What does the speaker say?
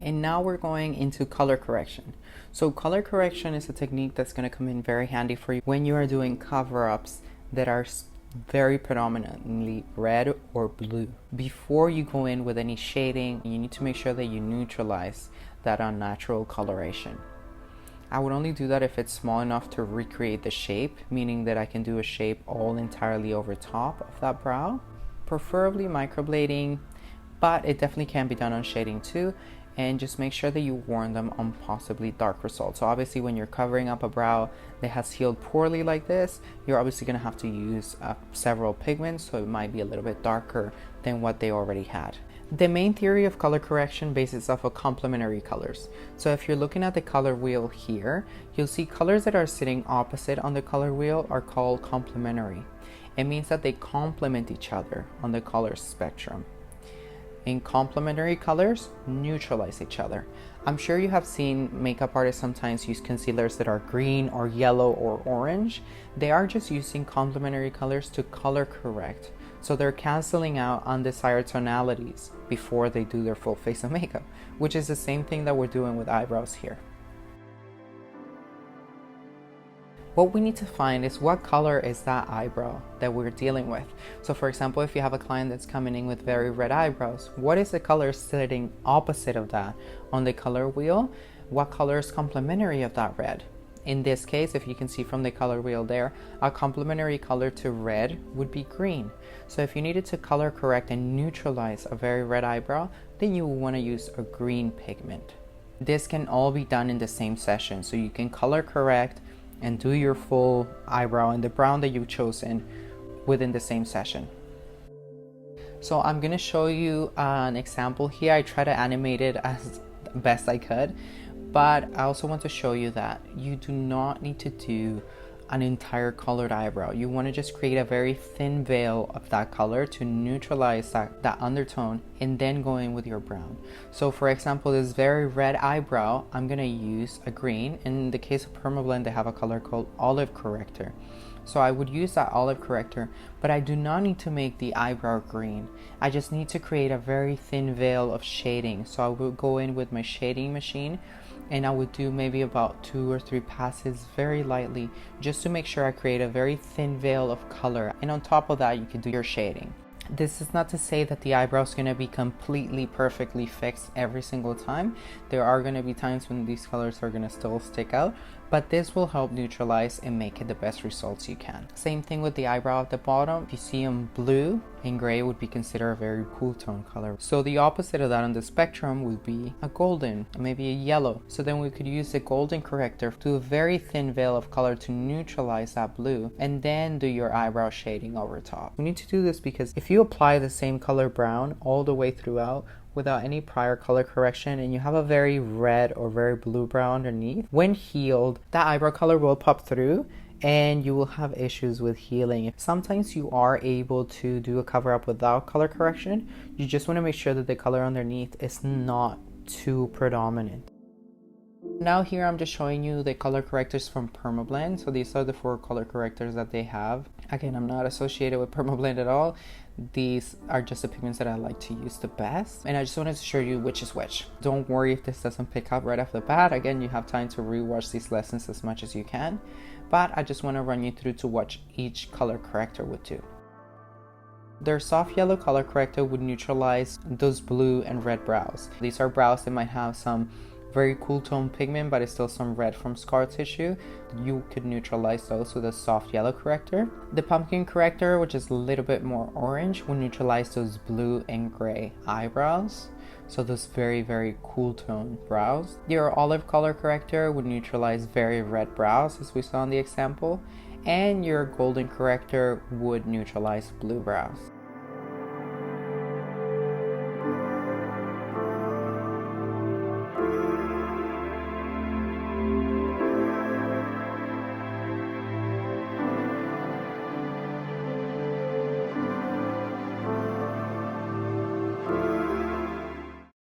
And now we're going into color correction. So color correction is a technique that's going to come in very handy for you when you are doing cover-ups that are very predominantly red or blue. Before you go in with any shading, you need to make sure that you neutralize that unnatural coloration. I would only do that if it's small enough to recreate the shape, meaning that I can do a shape all entirely over top of that brow, preferably microblading, but it definitely can be done on shading too. And just make sure that you warn them on possibly dark results. So obviously when you're covering up a brow that has healed poorly like this, you're obviously going to have to use several pigments, so it might be a little bit darker than what they already had. The main theory of color correction bases off of complementary colors. So if you're looking at the color wheel here, you'll see colors that are sitting opposite on the color wheel are called complementary. It means that they complement each other on the color spectrum. In complementary colors, neutralize each other. I'm sure you have seen makeup artists sometimes use concealers that are green or yellow or orange. They are just using complementary colors to color correct. So they're canceling out undesired tonalities before they do their full face of makeup, which is the same thing that we're doing with eyebrows here. What we need to find is what color is that eyebrow that we're dealing with. So for example, if you have a client that's coming in with very red eyebrows, what is the color sitting opposite of that on the color wheel? What color is complementary of that red? In this case, if you can see from the color wheel there, a complementary color to red would be green. So if you needed to color correct and neutralize a very red eyebrow, then you will want to use a green pigment. This can all be done in the same session, so you can color correct and do your full eyebrow in the brown that you've chosen within the same session. So I'm going to show you an example here. I try to animate it as best I could, but I also want to show you that you do not need to do an entire colored eyebrow. You want to just create a very thin veil of that color to neutralize that undertone, and then go in with your brown. So for example, this very red eyebrow, I'm going to use a green. In the case of PermaBlend, they have a color called olive corrector. So I would use that olive corrector, but I do not need to make the eyebrow green. I just need to create a very thin veil of shading. So I will go in with my shading machine, and I would do maybe about 2 or 3 passes very lightly, just to make sure I create a very thin veil of color. And on top of that, you can do your shading. This is not to say that the eyebrow is going to be completely perfectly fixed every single time. There are going to be times when these colors are going to still stick out, but this will help neutralize and make it the best results you can. Same thing with the eyebrow at the bottom. If you see them blue and gray, would be considered a very cool tone color. So the opposite of that on the spectrum would be a golden, maybe a yellow. So then we could use the golden corrector to do a very thin veil of color to neutralize that blue, and then do your eyebrow shading over top. We need to do this because if you apply the same color brown all the way throughout without any prior color correction, and you have a very red or very blue brow underneath, when healed, that eyebrow color will pop through and you will have issues with healing. Sometimes you are able to do a cover up without color correction. You just want to make sure that the color underneath is not too predominant. Now here I'm just showing you the color correctors from PermaBlend. So these are the 4 color correctors that they have. Again, I'm not associated with PermaBlend at all. These are just the pigments that I like to use the best, and I just wanted to show you which is which. Don't worry if this doesn't pick up right off the bat. Again, you have time to rewatch these lessons as much as you can, but I just want to run you through to what each color corrector would do. Their soft yellow color corrector would neutralize those blue and red brows. These are brows that might have some very cool tone pigment, but it's still some red from scar tissue. You could neutralize those with a soft yellow corrector. The pumpkin corrector, which is a little bit more orange, will neutralize those blue and gray eyebrows. So those very, very cool tone brows. Your olive color corrector would neutralize very red brows, as we saw in the example. And your golden corrector would neutralize blue brows.